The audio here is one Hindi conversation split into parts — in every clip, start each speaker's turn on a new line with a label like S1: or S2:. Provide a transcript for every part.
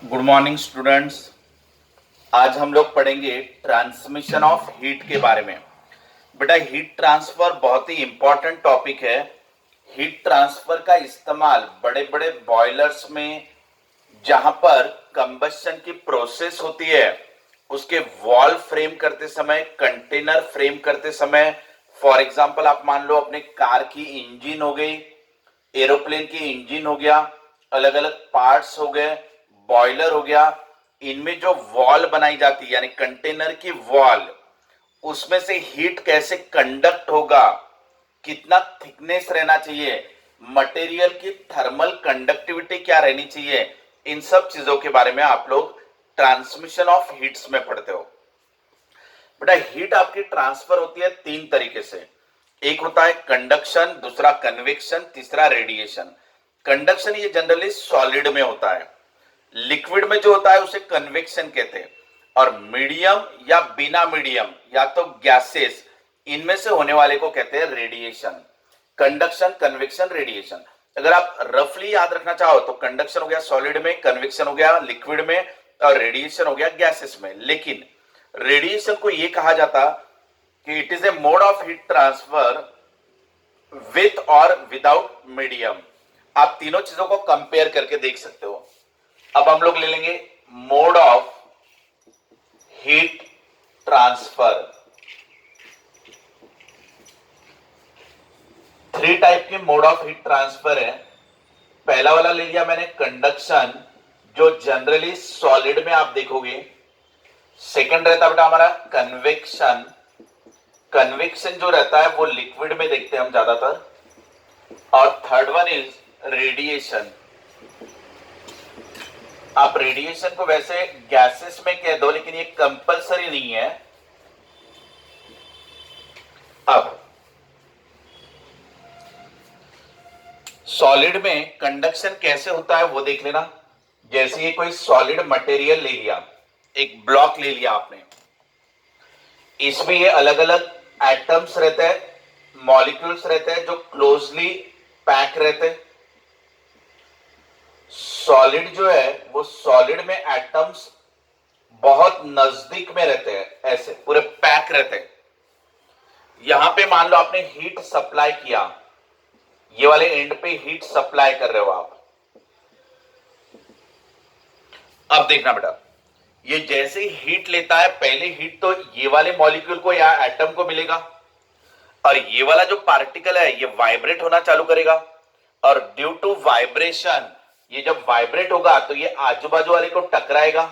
S1: Good morning students. आज हम लोग पढ़ेंगे ट्रांसमिशन ऑफ हीट के बारे में। बेटा, हीट ट्रांसफर बहुत ही इंपॉर्टेंट टॉपिक है। हीट ट्रांसफर का इस्तेमाल बड़े बड़े बॉयलर्स में, जहां पर कंबशन की प्रोसेस होती है, उसके वॉल फ्रेम करते समय, कंटेनर फ्रेम करते समय, फॉर एग्जांपल आप मान लो अपने कार की इंजन हो गई, एरोप्लेन की इंजन हो गया, अलग अलग पार्ट्स हो गए, बॉयलर हो गया, इनमें जो वॉल बनाई जाती है यानी कंटेनर की वॉल, उसमें से हीट कैसे कंडक्ट होगा, कितना थिकनेस रहना चाहिए, मटेरियल की थर्मल कंडक्टिविटी क्या रहनी चाहिए, इन सब चीजों के बारे में आप लोग ट्रांसमिशन ऑफ हीट्स में पढ़ते हो। बेटा, हीट आपकी ट्रांसफर होती है तीन तरीके से। एक होता है कंडक्शन, दूसरा कन्वेक्शन, तीसरा रेडिएशन। कंडक्शन ये जनरली सॉलिड में होता है, लिक्विड में जो होता है उसे कन्वेक्शन कहते हैं, और मीडियम या बिना मीडियम या तो गैसेस, इनमें से होने वाले को कहते हैं रेडिएशन। Conduction, convection, radiation. अगर आप रफली याद रखना चाहो तो कंडक्शन हो गया सॉलिड में, कन्वेक्शन हो गया लिक्विड में, और रेडिएशन हो गया गैसेस में। लेकिन रेडिएशन को यह कहा जाता कि it is a mode of heat transfer with और विदाउट मीडियम। आप तीनों चीजों को कंपेयर करके देख सकते हो। अब हम लोग ले लेंगे mode of heat transfer. Three type के मोड ऑफ हीट ट्रांसफर है। पहला वाला ले लिया मैंने कंडक्शन, जो जनरली सॉलिड में आप देखोगे। सेकंड रहता बेटा हमारा कन्वेक्शन। कन्वेक्शन जो रहता है वो लिक्विड में देखते हैं हम ज्यादातर। और थर्ड वन इज रेडिएशन। आप रेडिएशन को वैसे गैसेस में कह दो, लेकिन ये कंपलसरी नहीं है। अब सॉलिड में कंडक्शन कैसे होता है वो देख लेना। जैसे ये कोई सॉलिड मटेरियल ले लिया, एक ब्लॉक ले लिया आपने, इसमें ये अलग अलग एटम्स रहते हैं, मॉलिक्यूल्स रहते हैं जो क्लोजली पैक रहते हैं। सॉलिड जो है वो सॉलिड में एटम्स बहुत नजदीक में रहते हैं, ऐसे पूरे पैक रहते हैं। यहां पे मान लो आपने हीट सप्लाई किया, ये वाले एंड पे हीट सप्लाई कर रहे हो आप। अब देखना बेटा, ये जैसे ही हीट लेता है, पहले हीट तो ये वाले मॉलिक्यूल को या एटम को मिलेगा, और ये वाला जो पार्टिकल है ये वाइब्रेट होना चालू करेगा, और ड्यू टू वाइब्रेशन, ये जब वाइब्रेट होगा तो ये आजू बाजू वाले को टकराएगा,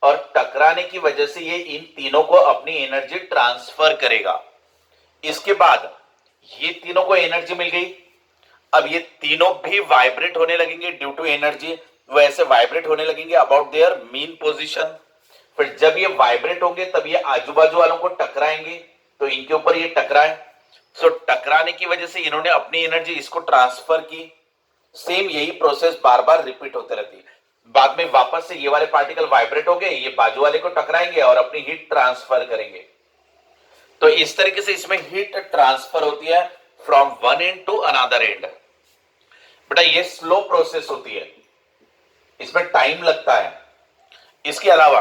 S1: और टकराने की वजह से ये इन तीनों को अपनी एनर्जी ट्रांसफर करेगा। इसके बाद ये तीनों को एनर्जी मिल गई। अब ये तीनों भी वाइब्रेट होने लगेंगे ड्यू टू एनर्जी, वैसे वाइब्रेट होने लगेंगे अबाउट देयर मीन पोजीशन। फिर जब ये वाइब्रेट होंगे तब ये आजू बाजू वालों को टकराएंगे, तो इनके ऊपर ये टकराए, सो टकराने की वजह से इन्होंने अपनी एनर्जी इसको ट्रांसफर की। सेम यही प्रोसेस बार बार रिपीट होते रहती है। बाद में वापस से ये वाले पार्टिकल वाइब्रेट हो गए, ये बाजू वाले को टकराएंगे और अपनी हीट ट्रांसफर करेंगे। तो इस तरीके से इसमें हीट ट्रांसफर होती है from one end to another end. बेटा, ये स्लो प्रोसेस होती है, इसमें टाइम लगता है। इसके अलावा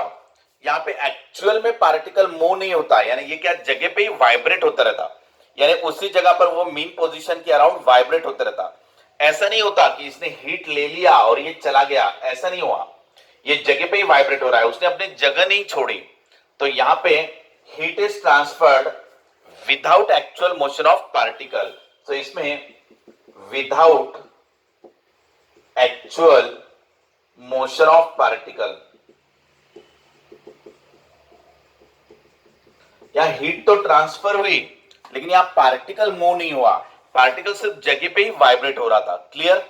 S1: यहां पे एक्चुअल में पार्टिकल मूव नहीं होता, यानी ये क्या जगह पे ही वाइब्रेट होता रहता, यानी उसी जगह पर वो मीन पोजीशन के अराउंड वाइब्रेट होता रहता। ऐसा नहीं होता कि इसने हीट ले लिया और ये चला गया, ऐसा नहीं हुआ। ये जगह पे ही वाइब्रेट हो रहा है, उसने अपनी जगह नहीं छोड़ी। तो यहां पे heat is transferred without actual motion of particle. तो इसमें without actual motion of particle, यहां हीट तो ट्रांसफर हुई लेकिन यहां पार्टिकल मूव नहीं हुआ, पार्टिकल सिर्फ जगह पे ही वाइब्रेट हो रहा था। क्लियर?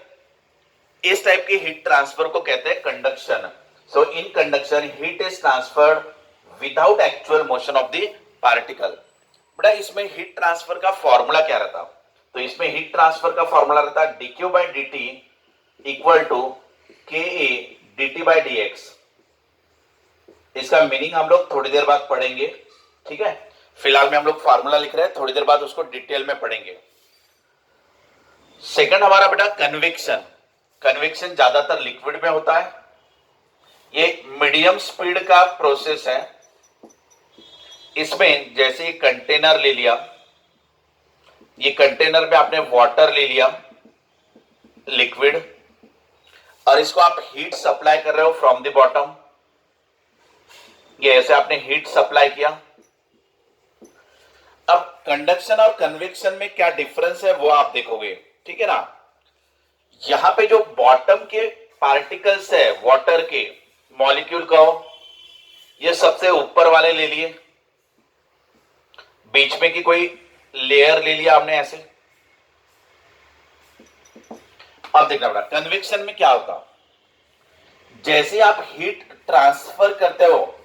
S1: इस टाइप के हीट ट्रांसफर को कहते हैं conduction. So in conduction heat is transferred without actual motion of the particle. बेटा, इसमें हीट ट्रांसफर का फॉर्मूला क्या रहता? तो इसमें हीट ट्रांसफर का फॉर्मूला रहता है dq by dt equal to ka dt by dx। इसका मीनिंग हम लोग थोड़ी देर बाद पढ़ेंगे, ठीक है? फिलहाल में हम लोग फार्मूला लिख रहे हैं, थोड़ी देर बाद उसको डिटेल में पढ़ेंगे। सेकंड हमारा बेटा कन्वेक्शन। कन्वेक्शन ज्यादातर लिक्विड में होता है। ये मीडियम स्पीड का प्रोसेस है। इसमें जैसे ये कंटेनर ले लिया, ये कंटेनर में आपने वाटर ले लिया, लिक्विड, और इसको आप हीट सप्लाई कर रहे हो फ्रॉम द बॉटम। ये ऐसे आपने हीट सप्लाई किया। अब कंडक्शन और कन्वेक्शन में क्या डिफरेंस है वो आप देखोगे, ठीक है ना। यहां पे जो बॉटम के पार्टिकल्स है वाटर के, मॉलिक्यूल कहो, ये सबसे ऊपर वाले ले लिए, बीच में की कोई लेयर ले लिया आपने ऐसे। अब देखना पड़ा कन्वेक्शन में क्या होता, जैसे आप हीट ट्रांसफर करते हो,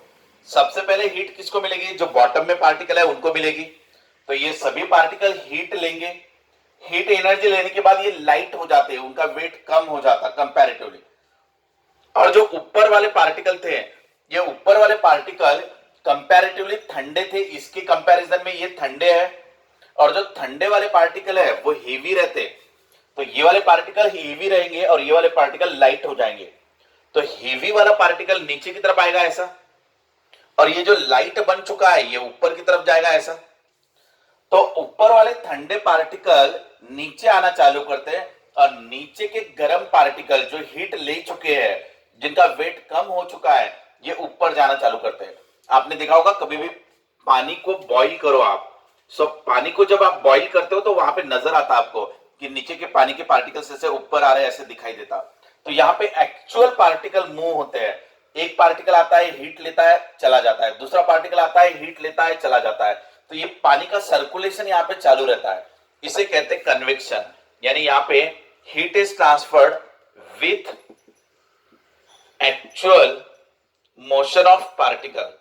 S1: सबसे पहले हीट किसको मिलेगी, जो बॉटम में पार्टिकल है उनको मिलेगी। तो ये सभी पार्टिकल हीट लेंगे, हीट एनर्जी लेने के बाद ये लाइट हो जाते हैं, उनका वेट कम हो जाता कंपैरेटिवली। और जो ऊपर वाले पार्टिकल थे, ये ऊपर वाले पार्टिकल कंपैरेटिवली ठंडे थे, इसके कंपैरिजन में ये ठंडे हैं। और जो ठंडे वाले पार्टिकल है वो हेवी रहते, तो ये वाले पार्टिकल हेवी रहेंगे और ये वाले पार्टिकल लाइट हो जाएंगे। तो हेवी वाला पार्टिकल नीचे की तरफ आएगा ऐसा, और ये जो लाइट बन चुका है ये ऊपर की तरफ जाएगा ऐसा। तो ऊपर वाले ठंडे पार्टिकल नीचे आना चालू करते हैं, और नीचे के गर्म पार्टिकल जो हीट ले चुके हैं, जिनका वेट कम हो चुका है, ये ऊपर जाना चालू करते हैं। आपने देखा होगा कभी भी पानी को बॉईल करो आप, पानी को जब आप बॉईल करते हो तो वहां पे नजर आता आपको कि नीचे के पानी के पार्टिकल्स ऐसे ऊपर आ रहे हैं, ऐसे दिखाई देता। तो यहाँ पे एक्चुअल पार्टिकल मूव होते हैं। एक पार्टिकल आता है, हीट लेता है, चला जाता है, दूसरा पार्टिकल आता है, हीट लेता है, चला जाता है। तो ये पानी का सर्कुलेशन यहाँ पे चालू रहता है, इसे कहते हैं कन्वेक्शन। यानी यहाँ पे heat is transferred with actual motion of particle.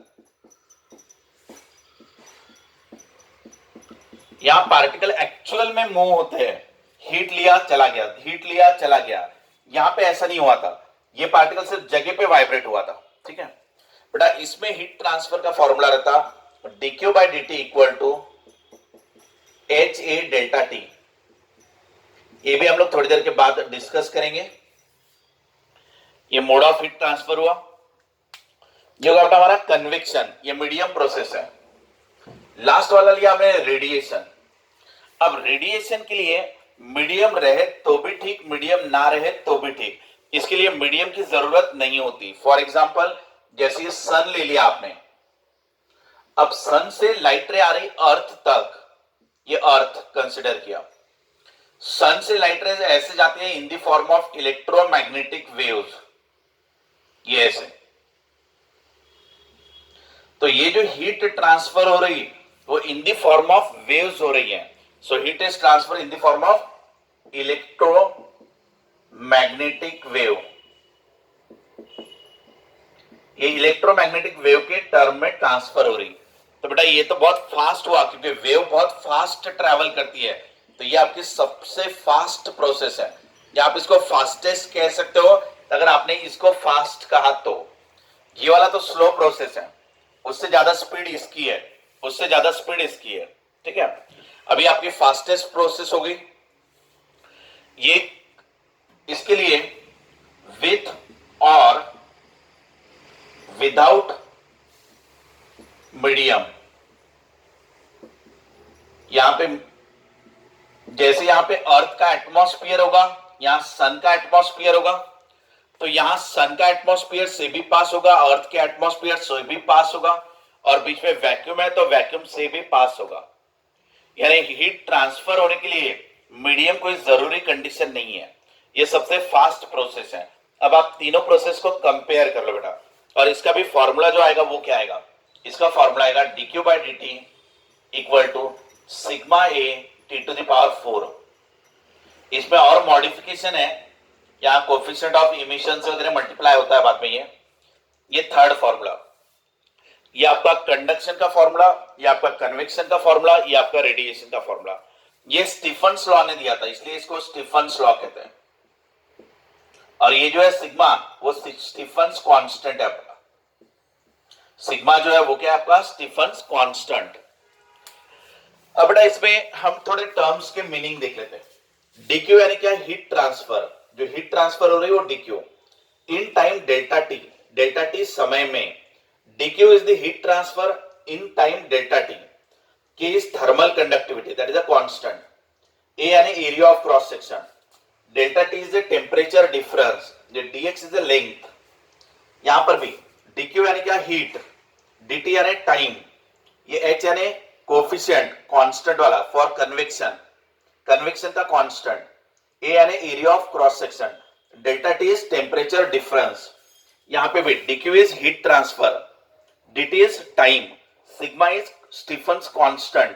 S1: यहां पार्टिकल एक्चुअल में मूव होते हैं, हीट लिया चला गया, हीट लिया चला गया। यहां पे ऐसा नहीं हुआ था, ये पार्टिकल सिर्फ जगह पे वाइब्रेट हुआ था, ठीक है बेटा। इसमें हीट ट्रांसफर का फॉर्मूला रहता dq by dt equal to H A delta T. ये भी हम लोग थोड़ी देर के बाद डिस्कस करेंगे। ये मोड ऑफ हीट ट्रांसफर हुआ। ये होगा बेटा हमारा कन्वेक्शन, ये मीडियम प्रोसेस है। लास्ट वाला लिया हमने रेडिएशन। अब रेडिएशन के लिए मीडियम रहे तो भी ठीक, मीडियम ना रहे तो भी ठीक, इसके लिए मीडियम की जरूरत नहीं होती। फॉर एग्जांपल जैसे सन ले लिया आपने, अब सन से लाइट रे आ रही अर्थ तक, ये अर्थ कंसिडर किया। सन से लाइट रेज ऐसे जाती है in the form of electromagnetic waves, ये ऐसे। तो ये जो हीट ट्रांसफर हो रही वो in the form of waves हो रही है। So heat is transfer in the form of electromagnetic wave. ये इलेक्ट्रोमैग्नेटिक वेव के टर्म में ट्रांसफर हो रही। तो बेटा ये तो बहुत फास्ट हुआ, क्योंकि वेव बहुत फास्ट ट्रैवल करती है, तो ये आपकी सबसे फास्ट प्रोसेस है, या आप इसको फास्टेस्ट कह सकते हो अगर आपने इसको फास्ट कहा तो। ये वाला तो स्लो प्रोसेस है, उससे ज्यादा स्पीड इसकी है, उससे ज्यादा स्पीड इसकी है, ठीक है। अभी आपकी फास्टेस्ट प्रोसेस होगी ये। इसके लिए विथ और विदाउट मीडियम, यहां पे जैसे यहां पे अर्थ का एटमॉस्फेयर होगा, यहां सन का एटमॉस्फेयर होगा, तो यहां सन का एटमॉस्फेयर से भी पास होगा, अर्थ के एटमॉस्फेयर से भी पास होगा, और बीच में वैक्यूम है तो वैक्यूम से भी पास होगा। यानी हीट ट्रांसफर होने के लिए मीडियम कोई जरूरी कंडीशन नहीं है, ये सबसे फास्ट प्रोसेस है। अब आप तीनों प्रोसेस को कंपेयर कर लो बेटा, और इसका भी फॉर्मूला जो आएगा वो क्या आएगा, इसका फॉर्मूला आएगा dq by dt equal to sigma A T to the power 4। इसमें और मॉडिफिकेशन है, यहाँ कोफिशिएंट ऑफ इमिशन से वगैरह मल्टीप्लाई होता है बाद में। ये थर्ड फॉर्मूला, ये आपका कंडक्शन का फॉर्मूला, ये आपका कन्वेक्शन का फॉर्मूला, ये आपका रेडिएशन का फॉर्मूला। ये स्टीफन्स लॉ ने दिया था, इसलिए इसको स्टीफन्स लॉ कहते हैं। और ये जो है सिग्मा, वो स्टीफन्स कांस्टेंट है आपका। सिग्मा जो है वो क्या है आपका, स्टीफन्स कांस्टेंट। अब बेटा इसमें हम थोड़े टर्म्स के मीनिंग देख लेते हैं। डीक्यू यानी क्या, हीट ट्रांसफर, जो हीट ट्रांसफर हो रही है वो DQ in time delta T. Delta T समय में, dq is the heat transfer in time delta t, k is thermal conductivity, that is a constant, a यानी area of cross section, delta t is the temperature difference, dx is the length, यहां पर भी dq यानी क्या हीट, dt यानी टाइम, ये h यानी कोफिशिएंट कांस्टेंट वाला फॉर कन्वेक्शन, कन्वेक्शन का कांस्टेंट, a यानी area of cross section, delta t is temperature difference, यहां पे भी dq is heat transfer, dt is time, sigma is Stephen's constant,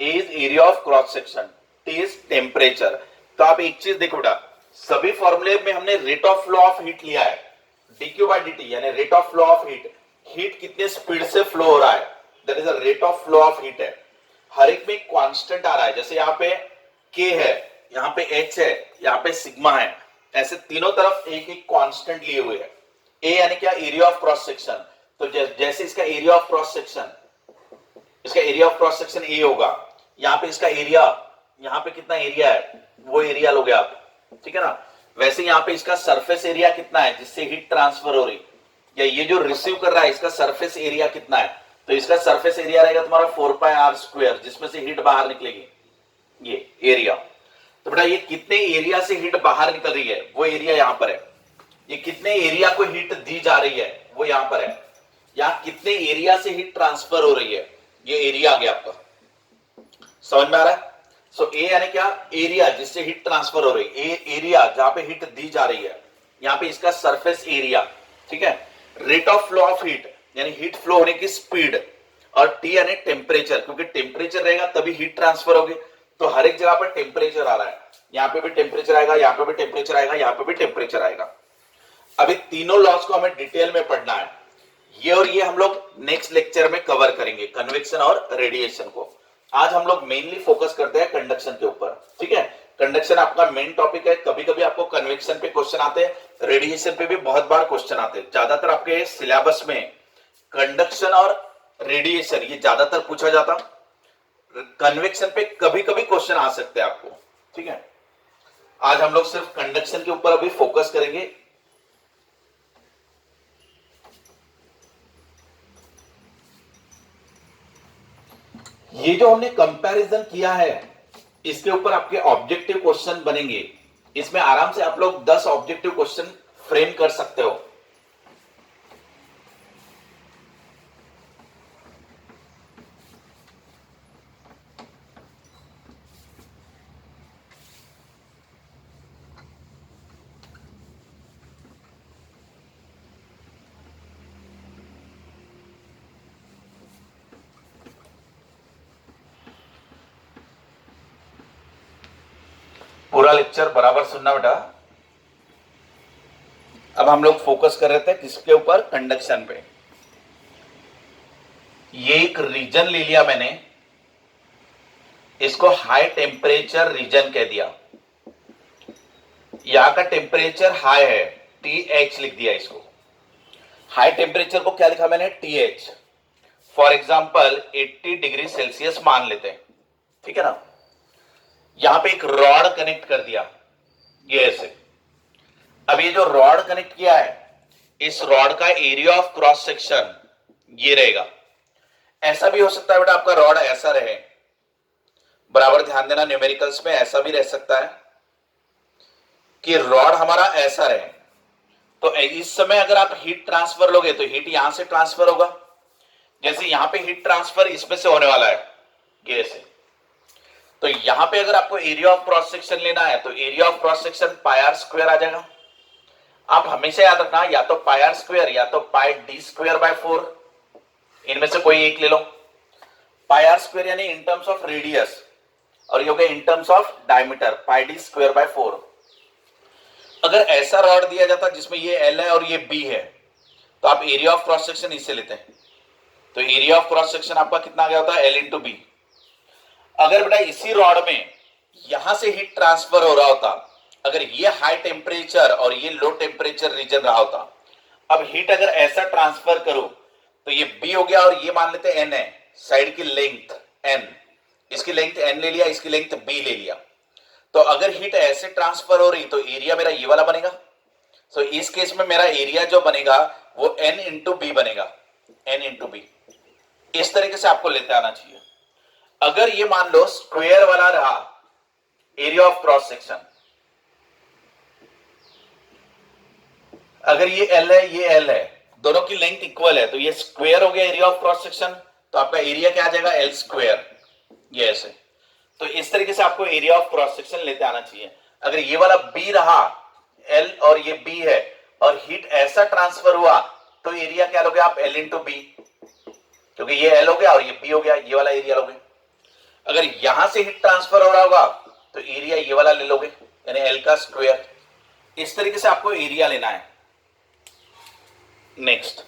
S1: a is area of cross section, t is temperature। तो आप एक चीज देखो बेटा, सभी फॉर्मूले में हमने rate of flow of heat लिया है, dq by dt यानी rate of flow of heat, heat कितने स्पीड से फ्लो हो रहा है, that is the rate of flow of heat है। हर एक में कांस्टेंट आ रहा है, जैसे यहाँ पे k है, यहाँ पे h है, यहाँ पे सिग्मा है, ऐसे तीनों तरफ एक एक कांस्टेंट लिए हुए है। a यानी क्या एरिया ऑफ क्रॉस सेक्शन, तो जैसे इसका एरिया ऑफ क्रॉस सेक्शन, इसका area of cross section A होगा, यहाँ पे इसका एरिया, यहाँ पे कितना एरिया है वो एरिया लोगे आप, ठीक है ना। वैसे यहाँ पे इसका सरफेस एरिया कितना है जिससे हीट ट्रांसफर हो रही, या ये जो रिसीव कर रहा है इसका सरफेस एरिया कितना है, तो इसका सरफेस एरिया रहेगा तुम्हारा 4πr², जिसमें से हीट बाहर निकलेगी, ये एरिया। तो बेटा ये कितने एरिया से हीट बाहर निकल रही है वो एरिया यहाँ पर है, ये कितने एरिया को हीट दी जा रही है वो यहाँ पर है, यहां कितने एरिया से हीट ट्रांसफर हो रही है, ये एरिया आ गया आपका, समझ में आ रहा है। सो ए यानी क्या एरिया जिससे हीट ट्रांसफर हो रही है, एरिया जहां पे हीट दी जा रही है, यहाँ पे इसका सरफेस एरिया, ठीक है। Rate of flow of heat यानी हीट फ्लो होने की स्पीड, और टी यानी टेम्परेचर, क्योंकि टेम्परेचर रहेगा तभी हीट ट्रांसफर होगी, तो हर एक जगह पर टेम्परेचर आ रहा है, यहाँ पे भी टेम्परेचर आएगा, यहाँ पे भी टेम्परेचर आएगा, यहाँ पे भी टेम्परेचर आएगा। अभी तीनों लॉज को हमें डिटेल में पढ़ना है, ये और ये हम लोग नेक्स्ट लेक्चर में कवर करेंगे, कन्वेक्शन और रेडिएशन को। आज हम लोग मेनली फोकस करते हैं कंडक्शन के ऊपर, ठीक है। कंडक्शन आपका मेन टॉपिक है, कभी कभी आपको कन्वेक्शन पे क्वेश्चन आते हैं, रेडिएशन पे भी बहुत बार क्वेश्चन आते हैं। ज्यादातर आपके सिलेबस में कंडक्शन और रेडिएशन ये ज्यादातर पूछा जाता, कन्वेक्शन पे कभी कभी क्वेश्चन आ सकते हैं आपको, ठीक है। आज हम लोग सिर्फ कंडक्शन के ऊपर अभी फोकस करेंगे। ये जो हमने कंपैरिजन किया है इसके ऊपर आपके ऑब्जेक्टिव क्वेश्चन बनेंगे, इसमें आराम से आप लोग 10 ऑब्जेक्टिव क्वेश्चन फ्रेम कर सकते हो। पूरा लेक्चर बराबर सुनना बेटा। अब हम लोग फोकस कर रहे थे किसके ऊपर, कंडक्शन पे। ये एक रीजन ले लिया मैंने, इसको हाई टेम्परेचर रीजन कह दिया, यहां का टेम्परेचर हाई है, TH लिख दिया इसको। हाई टेम्परेचर को क्या लिखा मैंने, TH। For example 80 degree Celsius मान लेते हैं, ठीक है ना। यहां पे एक रॉड कनेक्ट कर दिया, ये ऐसे। अब ये जो रॉड कनेक्ट किया है, इस रॉड का एरिया ऑफ क्रॉस सेक्शन ये रहेगा। ऐसा भी हो सकता है बेटा आपका रॉड ऐसा रहे, बराबर ध्यान देना, न्यूमेरिकल्स में ऐसा भी रह सकता है कि रॉड हमारा ऐसा रहे। तो इस समय अगर आप हीट ट्रांसफर लोगे तो हीट यहां से ट्रांसफर होगा, जैसे यहां पे हीट ट्रांसफर इसमें से होने वाला है, ये से। तो यहां पे अगर आपको एरिया ऑफ क्रॉस सेक्शन लेना है तो area of cross section πr² आ जाएगा। आप हमेशा याद रखना, या तो πr² या तो πd²/4, इनमें से कोई एक ले लो। πr² यानी इन टर्म्स ऑफ रेडियस, और ये हो गया in terms of diameter, πd²/4। अगर ऐसा रॉड दिया जाता जिसमें ये L है और ये B है, तो आप एरिया ऑफ क्रॉस सेक्शन इससे लेते हैं, तो एरिया ऑफ क्रॉस सेक्शन आपका कितना आ गया होता है, L × B। अगर बेटा इसी रॉड में यहां से हीट ट्रांसफर हो रहा होता, अगर ये हाई टेम्परेचर और ये लो टेम्परेचर रीजन रहा होता, अब हीट अगर ऐसा ट्रांसफर करो तो ये B हो गया और ये मान लेते N है, साइड की लेंथ N, इसकी लेंथ N ले लिया, इसकी लेंथ B ले लिया। तो अगर हीट ऐसे ट्रांसफर हो रही तो एरिया मेरा ये वाला बनेगा। सो इस केस में मेरा एरिया जो बनेगा वो n इंटू बी बनेगा, n इंटू बी। इस तरीके से आपको लेते आना चाहिए। अगर ये मान लो स्क्वायर वाला रहा एरिया ऑफ क्रॉस सेक्शन, अगर ये L है ये L है, दोनों की लेंथ इक्वल है, तो ये स्क्वायर हो गया एरिया ऑफ क्रॉस सेक्शन, तो आपका एरिया क्या आ जाएगा L स्क्वायर, ये ऐसे। तो इस तरीके से आपको एरिया ऑफ क्रॉस सेक्शन लेते आना चाहिए। अगर ये वाला B रहा L और ये B है और हीट ऐसा ट्रांसफर हुआ तो एरिया क्या लोगे आप L इंटू बी, क्योंकि ये L हो गया और ये B हो गया, ये वाला एरिया लोगे। अगर यहां से हीट ट्रांसफर हो रहा होगा तो एरिया ये वाला ले लोगे, यानी L का स्क्वायर। इस तरीके से आपको एरिया लेना है। Next,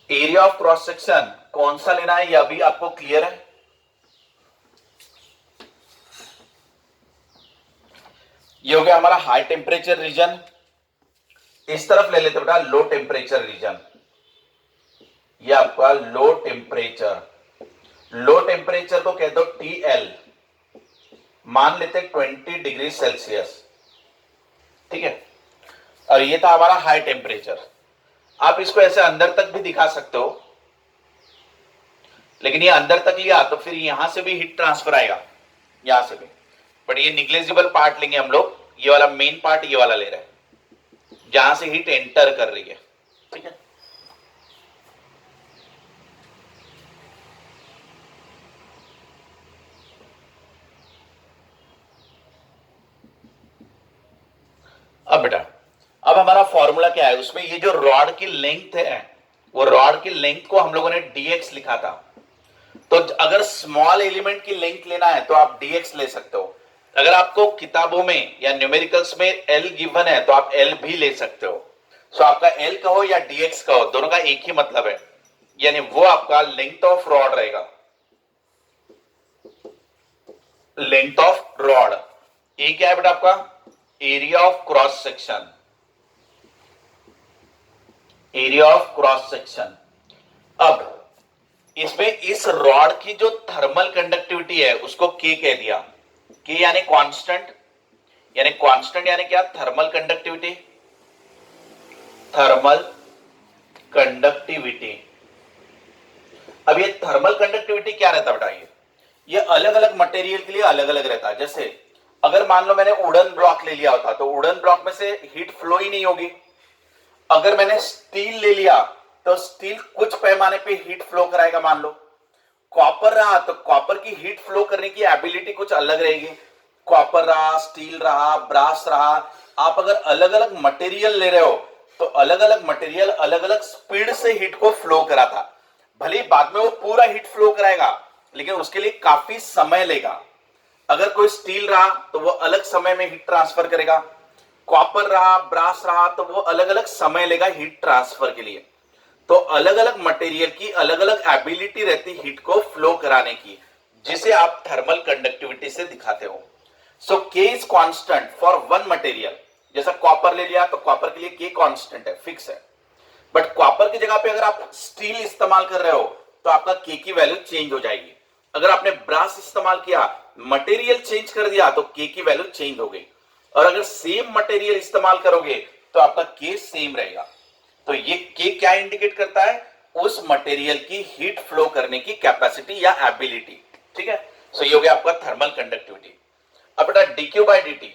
S1: area of cross section कौन सा लेना है, यह अभी आपको क्लियर है। ये हो गया हमारा हाई टेम्परेचर रीजन। इस तरफ ले लेते बेटा लो टेम्परेचर रीजन, ये आपका लो टेम्परेचर। लो टेम्परेचर को कह दो TL, मान लेते 20 डिग्री सेल्सियस, ठीक है। और ये था हमारा हाई टेम्परेचर। आप इसको ऐसे अंदर तक भी दिखा सकते हो, लेकिन ये अंदर तक लिया तो फिर यहां से भी हीट ट्रांसफर आएगा, यहां से भी, बट ये निग्लेजिबल पार्ट लेंगे हम लोग। ये वाला मेन पार्ट ये वाला ले रहे हैं जहां से हीट एंटर कर रही है, ठीक है। अब बेटा, अब हमारा फॉर्मूला क्या है, उसमें ये जो रॉड की लेंथ है, वो रॉड की लेंथ को हम लोगों ने dx लिखा था। तो अगर स्मॉल एलिमेंट की लेंथ लेना है तो आप dx ले सकते हो। अगर आपको किताबों में या न्यूमेरिकल्स में L गिवन है तो आप L भी ले सकते हो। सो आपका L कहो या dx कहो, दोनों का एक ही मतलब है, यानी वो आपका लेंथ ऑफ रॉड रहेगा। लेंथ ऑफ रॉड, ये क्या है बेटा आपका area of cross section, area of cross section. अब इसमें इस रॉड की जो थर्मल कंडक्टिविटी है उसको K कह दिया, K यानी कांस्टेंट, यानी कांस्टेंट यानी क्या थर्मल कंडक्टिविटी, थर्मल कंडक्टिविटी। अब ये थर्मल कंडक्टिविटी क्या रहता है बेटा, ये अलग अलग मटेरियल के लिए अलग अलग रहता है। जैसे अगर मान लो मैंने वुडन ब्लॉक ले लिया होता तो वुडन ब्लॉक में से हीट फ्लो ही नहीं होगी। अगर मैंने स्टील ले लिया तो स्टील कुछ पैमाने पे हीट फ्लो कराएगा। मान लो कॉपर रहा तो कॉपर की हीट फ्लो करने की एबिलिटी कुछ अलग रहेगी। कॉपर रहा, स्टील रहा, ब्रास रहा, आप अगर अलग अलग मटेरियल ले रहे हो तो अलग अलग मटेरियल अलग अलग स्पीड से हीट को फ्लो कराता। भले ही बाद में वो पूरा हीट फ्लो कराएगा लेकिन उसके लिए काफी समय लेगा। अगर कोई स्टील रहा तो वो अलग समय में हीट ट्रांसफर करेगा, कॉपर रहा, ब्रास रहा तो वो अलग अलग समय लेगा हीट ट्रांसफर के लिए। तो अलग अलग मटेरियल की अलग अलग एबिलिटी रहती हीट को फ्लो कराने की, जिसे आप थर्मल कंडक्टिविटी से दिखाते हो। सो K is constant for one material. जैसा कॉपर ले लिया तो कॉपर के लिए K कांस्टेंट है, फिक्स है। बट कॉपर की जगह पे अगर आप स्टील इस्तेमाल कर रहे हो तो आपका K की वैल्यू चेंज हो जाएगी। अगर आपने ब्रास इस्तेमाल किया, मटेरियल चेंज कर दिया तो K की वैल्यू चेंज हो गई। और अगर सेम मटेरियल इस्तेमाल करोगे तो आपका K सेम रहेगा। तो ये K क्या इंडिकेट करता है, उस मटेरियल की हीट फ्लो करने की कैपेसिटी या एबिलिटी, ठीक है। सो ये हो गया आपका थर्मल कंडक्टिविटी। अब बेटा dq बाय dt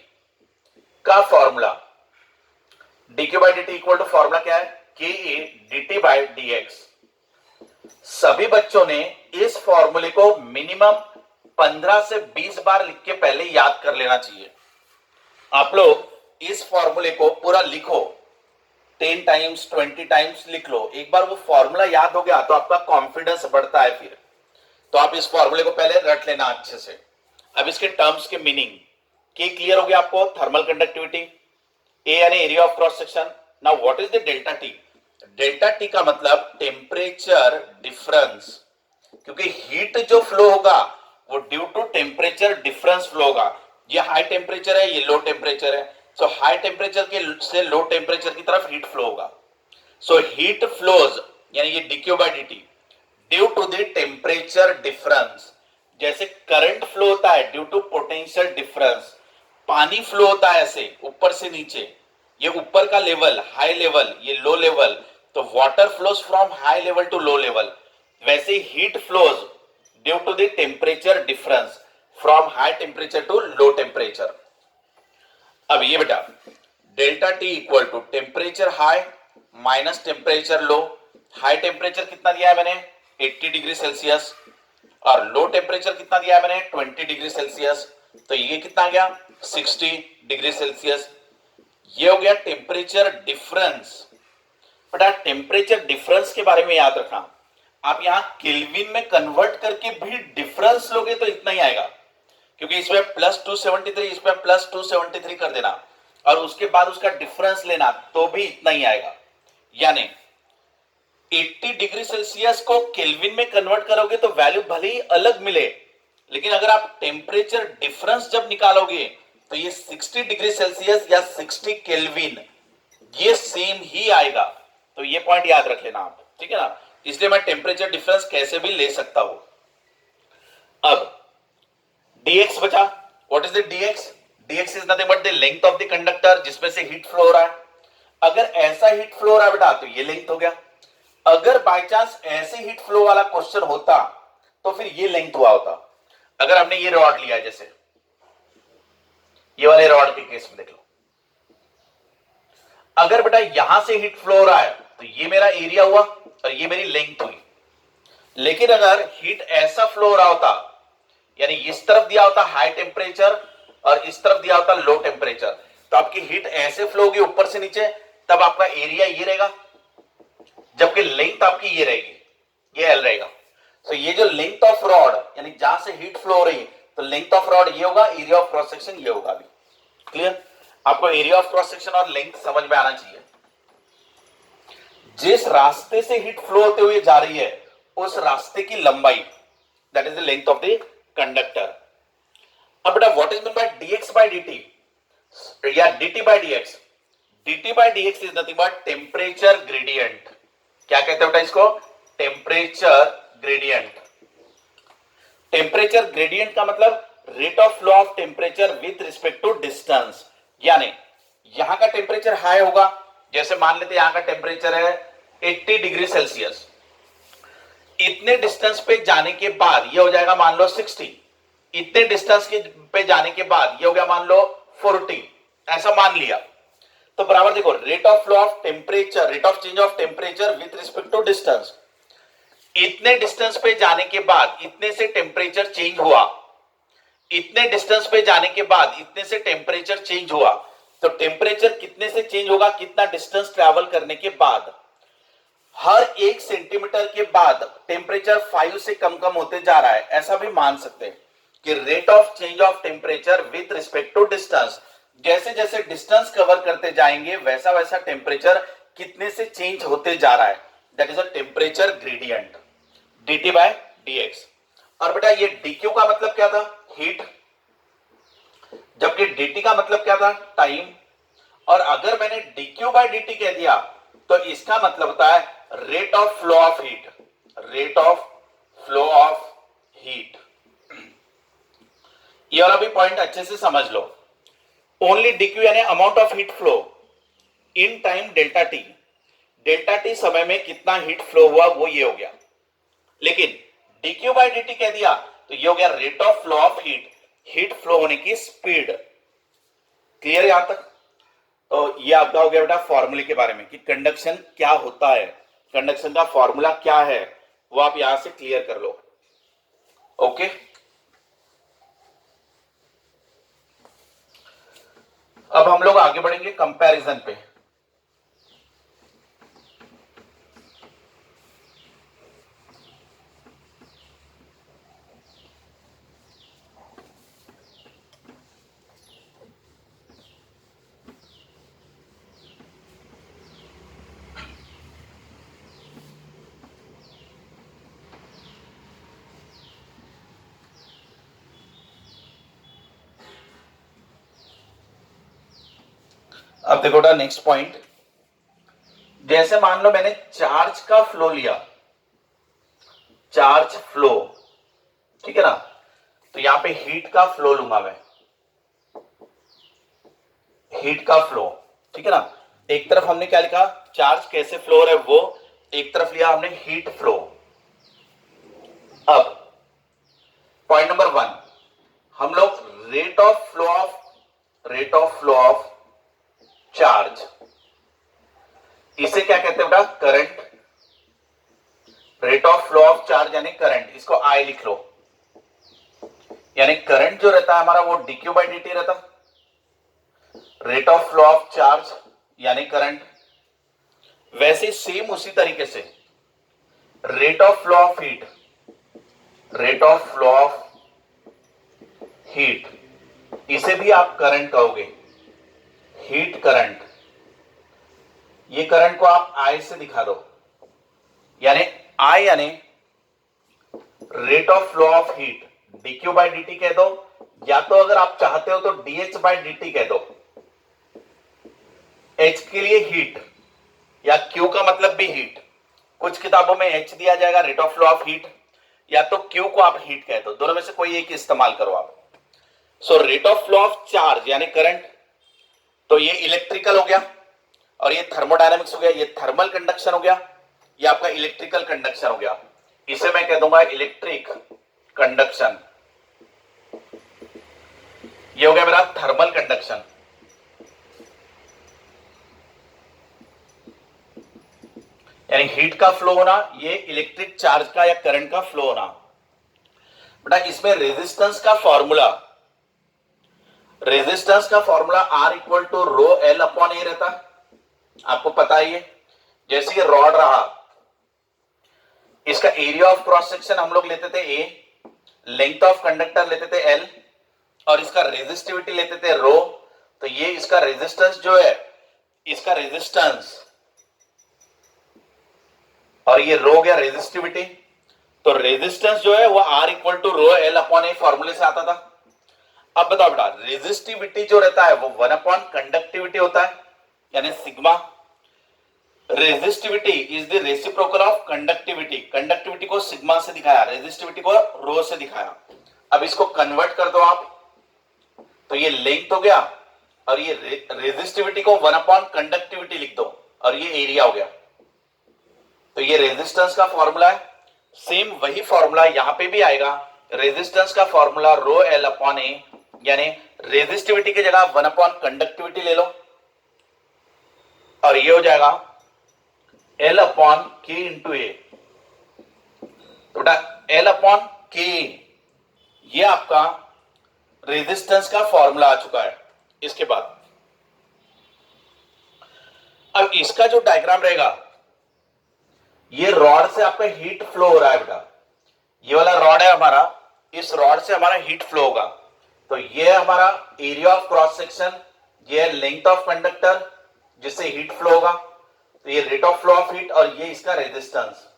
S1: का formula, dq by dt equal to formula क्या है, Ka dt बाय dx। सभी बच्चों ने इस फॉर्मूले को मिनिमम 15 से 20 बार लिख के पहले याद कर लेना चाहिए। आप लोग इस फॉर्मूले को पूरा लिखो, 10 टाइम्स 20 टाइम्स लिख लो। एक बार वो फॉर्मूला याद हो गया तो आपका कॉन्फिडेंस बढ़ता है फिर। तो आप इस फॉर्मूले को पहले रट लेना अच्छे से। अब इसके टर्म्स के मीनिंग के क्लियर हो गया आपको, थर्मल कंडक्टिविटी, ए यानी area of cross section. Now what is the delta T, delta T का मतलब टेम्परेचर डिफरेंस, क्योंकि हीट जो फ्लो होगा वो due to temperature difference flow होगा। ये हाई टेम्परेचर है, ये लो टेम्परेचर है, सो हाई टेम्परेचर के से लो टेम्परेचर की तरफ हीट फ्लो होगा। सो हीट फ्लोज यानी ये dq by dt due to the temperature difference. जैसे करंट फ्लो होता है ड्यू टू पोटेंशियल डिफरेंस, पानी फ्लो होता है ऐसे ऊपर से नीचे, ये ऊपर का लेवल हाई लेवल, ये लो लेवल, तो water flows from high level to low level, वैसे heat flows due to the temperature difference from high temperature to low temperature. अब ये बेटा delta T equal to temperature high minus temperature low. High temperature कितना दिया है मैंने 80 डिग्री सेल्सियस, और लो टेम्परेचर कितना दिया है मैंने 20 डिग्री सेल्सियस, तो ये कितना गया 60 डिग्री सेल्सियस। ये हो गया टेम्परेचर डिफरेंस। बेटा टेम्परेचर डिफरेंस के बारे में याद रखना, आप यहां केल्विन में कन्वर्ट करके भी डिफरेंस लोगे तो इतना ही आएगा, क्योंकि इसमें +273, इसमें +273 कर देना और उसके बाद उसका डिफरेंस लेना तो भी इतना ही आएगा। यानी 80 डिग्री सेल्सियस को केल्विन में कन्वर्ट करोगे तो वैल्यू भले ही अलग मिले, लेकिन अगर आप टेम्परेचर डिफरेंस जब निकालोगे तो ये 60 डिग्री सेल्सियस या 60 केल्विन ये सेम ही आएगा। तो ये पॉइंट याद रख लेना आप, ठीक है ना, इसलिए मैं टेम्परेचर डिफरेंस कैसे भी ले सकता हूं। अब dx बचा, what is the dx? dx is nothing but the length of the conductor जिसमें से हीट फ्लो हो रहा है। अगर ऐसा हीट फ्लो हो रहा है बेटा तो ये लेंथ हो गया। अगर बाय चांस ऐसे हीट फ्लो वाला क्वेश्चन होता तो फिर ये लेंथ हुआ होता। अगर हमने ये रॉड लिया, जैसे ये वाले रॉड के केस में देख लो, अगर बेटा यहां से हीट फ्लो हो रहा है तो ये मेरा एरिया हुआ और ये मेरी लेंथ हुई। लेकिन अगर हीट ऐसा फ्लो हो रहा होता, यानी इस तरफ दिया होता हाई टेम्परेचर और इस तरफ दिया होता लो टेम्परेचर, तो आपकी हीट ऐसे फ्लो होगी ऊपर से नीचे, तब आपका एरिया ये रहेगा, जबकि लेंथ आपकी ये रहेगी, ये एल रहेगा। तो ये जो लेंथ ऑफ रॉड यानी जहां से हीट फ्लो हो रही, तो लेंथ ऑफ रॉड ये होगा, एरिया ऑफ क्रॉस सेक्शन ये होगा। अभी क्लियर? आपको एरिया ऑफ क्रॉस सेक्शन और लेंथ समझ में आना चाहिए। जिस रास्ते से हीट फ्लो होते हुए जा रही है उस रास्ते की लंबाई, that is the length of the conductor. अब बेटा what is mean by dx by dt या dt by dx? dt by dx is nothing but temperature gradient. क्या कहते हैं बेटा इसको? Temperature gradient. टेम्परेचर ग्रेडियंट का मतलब rate of flow of temperature with respect to distance. यानी यहां का टेम्परेचर हाई होगा, जैसे मान लेते हैं यहां का टेम्परेचर है 80 डिग्री सेल्सियस, इतने डिस्टेंस पे जाने के बाद ये हो जाएगा मान लो 60, इतने डिस्टेंस के पे जाने के बाद ये हो गया मान लो 40, ऐसा मान लिया। तो बराबर देखो rate of flow of temperature, rate of change of temperature with respect to distance, इतने डिस्टेंस पे जाने के बाद इतने से टेम्परेचर चेंज हुआ, इतने डिस्टेंस पे जाने के बाद इतने से टेम्परेचर चेंज हुआ। तो टेम्परेचर कितने से चेंज होगा? कितना डिस्टेंस ट्रैवल करने के बाद। हर 1 सेंटीमीटर के बाद टेम्परेचर 5 से कम कम होते जा रहा है, ऐसा भी मान सकते हैं कि rate of change of temperature with respect to distance, जैसे जैसे डिस्टेंस कवर करते जाएंगे वैसा वैसा टेम्परेचर कितने से चेंज होते जा रहा है, that is a temperature gradient, dt by dx। और बेटा ये dq का मतलब क्या था? हीट, जबकि dt का मतलब क्या था? टाइम। और अगर मैंने dq by dt कह दिया तो इसका मतलब होता है rate of flow of heat, rate of flow of heat. ये वाला भी पॉइंट अच्छे से समझ लो। ओनली dq यानी amount of heat flow in time delta T, delta T समय में कितना हीट फ्लो हुआ वो ये हो गया। लेकिन dq by dt कह दिया तो ये हो गया rate of flow of heat, heat flow होने की स्पीड। क्लियर यहां तक? तो ये आपका हो गया बेटा फॉर्मूले के बारे में कि कंडक्शन क्या होता है, कंडक्शन का फॉर्मूला क्या है वो आप यहां से क्लियर कर लो। ओके, अब हम लोग आगे बढ़ेंगे कंपैरिजन पे। अब देखो बेटा नेक्स्ट पॉइंट, जैसे मान लो मैंने चार्ज का फ्लो लिया, चार्ज फ्लो, ठीक है ना, तो यहां पे हीट का फ्लो लूंगा मैं, हीट का फ्लो। ठीक है ना। एक तरफ हमने क्या लिखा, चार्ज कैसे फ्लो हो रहा है वो, एक तरफ लिया हमने हीट फ्लो। अब पॉइंट नंबर 1, हम लोग rate of flow of charge, इसे क्या कहते हैं बेटा, current. Rate of flow of charge यानी करंट, इसको आई लिख लो। यानी करंट जो रहता है हमारा वो dq बाई dt रहता। Rate of flow of charge यानी करंट। वैसे सेम उसी तरीके से rate of flow of heat, rate of flow of heat, इसे भी आप करंट कहोगे, हीट करंट। ये करंट को आप आई से दिखा दो, यानी आई यानी rate of flow of heat, dq by dt कह दो, या तो अगर आप चाहते हो तो dh बाई dt कह दो। h के लिए हीट या q का मतलब भी हीट, कुछ किताबों में h दिया जाएगा rate of flow of heat, या तो q को आप हीट कह दो, दोनों में से कोई एक इस्तेमाल करो आप। So rate of flow of charge यानी करंट, तो ये इलेक्ट्रिकल हो गया और ये थर्मोडायनेमिक्स हो गया, ये थर्मल कंडक्शन हो गया, ये आपका इलेक्ट्रिकल कंडक्शन हो गया। इसे मैं कह दूंगा इलेक्ट्रिक कंडक्शन, ये हो गया मेरा थर्मल कंडक्शन। यानी हीट का फ्लो होना, ये इलेक्ट्रिक चार्ज का या करंट का फ्लो होना। बेटा इसमें रेजिस्टेंस का फॉर्मूला, रेजिस्टेंस का formula R equal to rho L upon A रहता, आपको पता ही है। जैसे ये रॉड रहा, इसका एरिया ऑफ क्रॉस सेक्शन हम लोग लेते थे A, लेंथ ऑफ कंडक्टर लेते थे L, और इसका रेजिस्टिविटी लेते थे रो। तो ये इसका रेजिस्टेंस जो है, इसका रेजिस्टेंस, और ये रो गया रेजिस्टिविटी। तो रेजिस्टेंस जो है वो R equal to rho L upon A फॉर्मूले से आता था। अब बताओ बेटा, रेजिस्टिविटी जो रहता है वो 1 अपॉन कंडक्टिविटी होता है, यानी sigma. Resistivity is the reciprocal of conductivity, conductivity को सिग्मा से दिखाया, रेजिस्टिविटी को रो से दिखाया। अब इसको कन्वर्ट कर दो आप, तो ये लेंथ हो गया और ये रेजिस्टिविटी को 1 अपॉन कंडक्टिविटी लिख दो और ये एरिया हो गया। तो ये रेजिस्टेंस का फॉर्मूला है। सेम वही फॉर्मूला यहां पे भी आएगा, रेजिस्टेंस का फॉर्मूला रो एल अपॉन ए, यानी रेजिस्टिविटी की जगह 1 अपॉन कंडक्टिविटी ले लो और ये हो जाएगा एल अपॉन के इंटू ए। तो बेटा एल अपॉन के, ये आपका रेजिस्टेंस का फॉर्मूला आ चुका है। इसके बाद अब इसका जो डायग्राम रहेगा, ये रॉड से आपका हीट फ्लो हो रहा है बेटा, ये वाला रॉड है हमारा, इस रॉड से हमारा हीट फ्लो होगा। तो ये हमारा एरिया ऑफ क्रॉस सेक्शन, ये लेंथ ऑफ कंडक्टर जिससे हीट फ्लो होगा, तो ये rate of flow of heat, और ये इसका रेजिस्टेंस।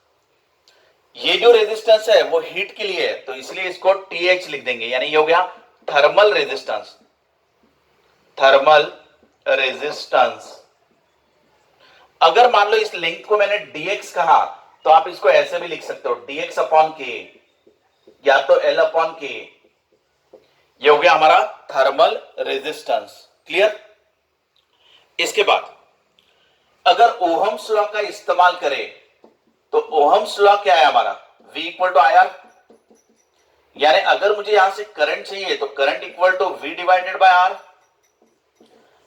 S1: ये जो रेजिस्टेंस है वो हीट के लिए है, तो इसलिए इसको TH लिख देंगे, यानी ये हो गया थर्मल रेजिस्टेंस, थर्मल रेजिस्टेंस। अगर मान लो इस लेंथ को मैंने dx कहा, तो आप इसको ऐसे भी लिख सकते हो, dx अपॉन के, या तो L अपॉन के। ये हो गया हमारा थर्मल रेजिस्टेंस। क्लियर। इसके बाद अगर ओहम्स लॉ का इस्तेमाल करें, तो ओहम्स लॉ क्या है हमारा, V equal to I R. यानी अगर मुझे यहां से करंट चाहिए तो current equal to V divided by R।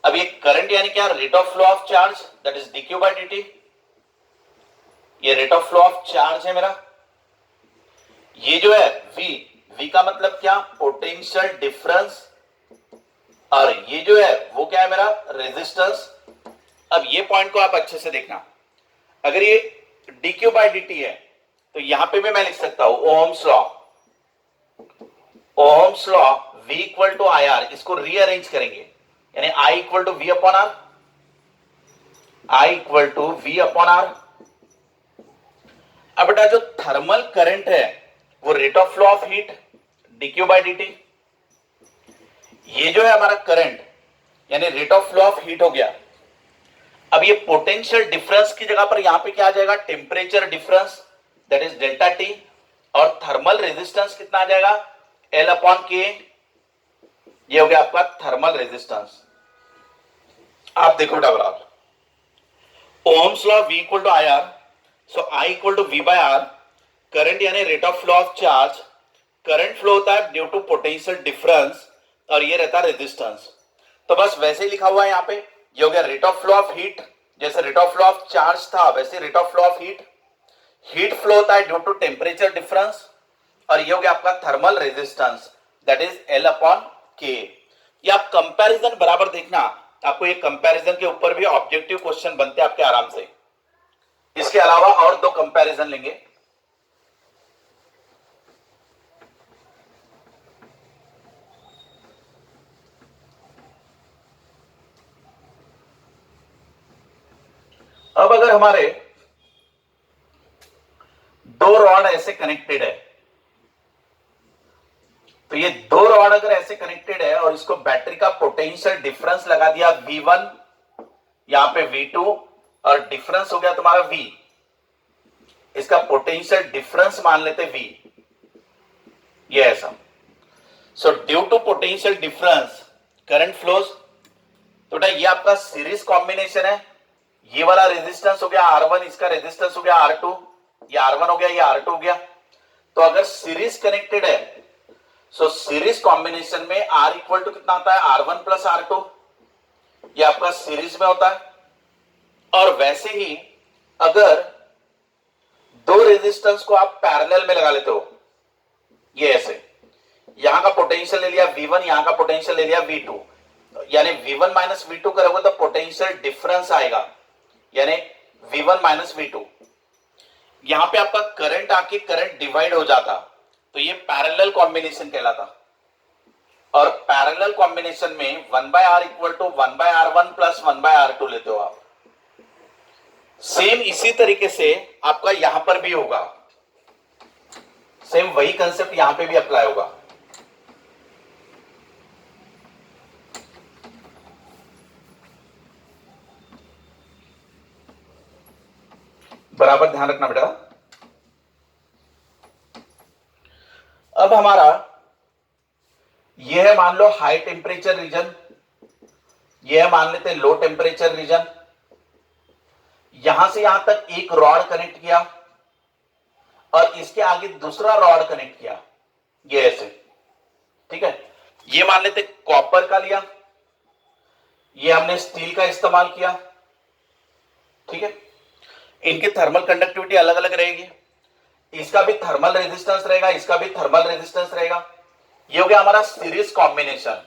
S1: अब ये करंट यानी क्या, rate of flow of charge, that is dq by dt। ये rate of flow of charge है मेरा। ये जो है V का मतलब क्या, पोटेंशियल डिफरेंस, और ये जो है वो क्या है मेरा, रेजिस्टेंस। अब ये पॉइंट को आप अच्छे से देखना, अगर ये dq बाय dt है तो यहां पे भी मैं लिख सकता हूं Ohm's law, Ohm's law V equal to I R, इसको रीअरेंज करेंगे, यानी I equal to V upon R, I equal to V upon R. अब बेटा जो थर्मल करंट है वो rate of flow of heat dq by dt, ये जो है हमारा करंट यानी rate of flow of heat हो गया। अब ये पोटेंशियल डिफरेंस की जगह पर यहां पे क्या आ जाएगा, temperature difference, that is delta T, और थर्मल रेजिस्टेंस कितना आ जाएगा, L अपॉन के। ये हो गया आपका थर्मल रेजिस्टेंस। आप देखो बेटा बराबर, Ohm's law V equal to I R, so I equal to V by R, current यानी rate of flow of charge, current flow होता है ड्यू टू पोटेंशियल डिफरेंस, और ये रहता है रेजिस्टेंस। तो बस वैसे ही लिखा हुआ है यहाँ पे, ये हो गया rate of flow of heat, जैसे rate of flow of charge था वैसे rate of flow of heat, heat flow होता है ड्यू टू टेम्परेचर डिफरेंस, और ये हो गया आपका thermal resistance, that is L upon के। ये आप कंपैरिजन बराबर देखना, आपको ये कंपैरिजन के ऊपर भी ऑब्जेक्टिव क्वेश्चन बनते हैं आपके आराम से। इसके अलावा और दो कंपैरिजन लेंगे। अब अगर हमारे दो रॉड ऐसे कनेक्टेड है, तो ये दो रॉड अगर ऐसे कनेक्टेड है और इसको बैटरी का पोटेंशियल डिफरेंस लगा दिया V1, यहां पे V2, और डिफरेंस हो गया तुम्हारा V, इसका पोटेंशियल डिफरेंस मान लेते V, ये ऐसा। So due to potential difference current flows, तो बेटा ये आपका सीरीज कॉम्बिनेशन है, ये वाला रेजिस्टेंस हो गया R1, इसका रेजिस्टेंस हो गया R2, ये R1 हो गया, ये R2 हो गया। तो अगर सीरीज कनेक्टेड है, सो सीरीज कॉम्बिनेशन में R इक्वल टू कितना होता है, R1 प्लस R2, ये आपका सीरीज में होता है। और वैसे ही अगर दो रेजिस्टेंस को आप पैरेलल में लगा लेते हो, ये ऐसे, यहां का पोटेंशियल ले लिया V1, यहां का पोटेंशियल ले लिया V2, यानी V1 माइनस V2 करोगे तो पोटेंशियल डिफरेंस आएगा, यानी V1 माइनस V2। यहां पे आपका करंट आके करंट डिवाइड हो जाता, तो ये पैरेलल कॉम्बिनेशन कहलाता। और पैरेलल कॉम्बिनेशन में 1 by R equal to 1 by R1 plus 1 by R2 लेते हो आप। सेम इसी तरीके से आपका यहां पर भी होगा, सेम वही कंसेप्ट यहां पे भी अप्लाई होगा। बराबर ध्यान रखना बेटा। अब हमारा यह है मान लो हाई टेम्परेचर रीजन, यह मान लेते लो टेम्परेचर रीजन, यहां से यहां तक एक रॉड कनेक्ट किया और इसके आगे दूसरा रॉड कनेक्ट किया, ये ऐसे, ठीक है। ये मान लेते कॉपर का लिया, ये हमने स्टील का इस्तेमाल किया, ठीक है। इनकी थर्मल कंडक्टिविटी अलग अलग रहेगी, इसका भी थर्मल रेजिस्टेंस रहेगा, इसका भी थर्मल रेजिस्टेंस रहेगा। ये हो गया हमारा सीरीज कॉम्बिनेशन।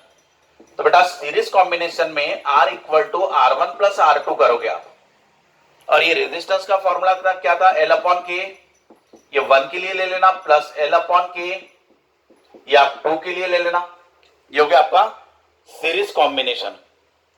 S1: तो बेटा सीरीज कॉम्बिनेशन में R equal to R1 plus R2 करोगे आप, और ये रेजिस्टेंस का फॉर्मूला क्या था, L अपॉन के, ये 1 के लिए ले लेना, प्लस L अपॉन के, ये आप 2 के लिए ले लेना। ये हो गया आपका सीरीज कॉम्बिनेशन।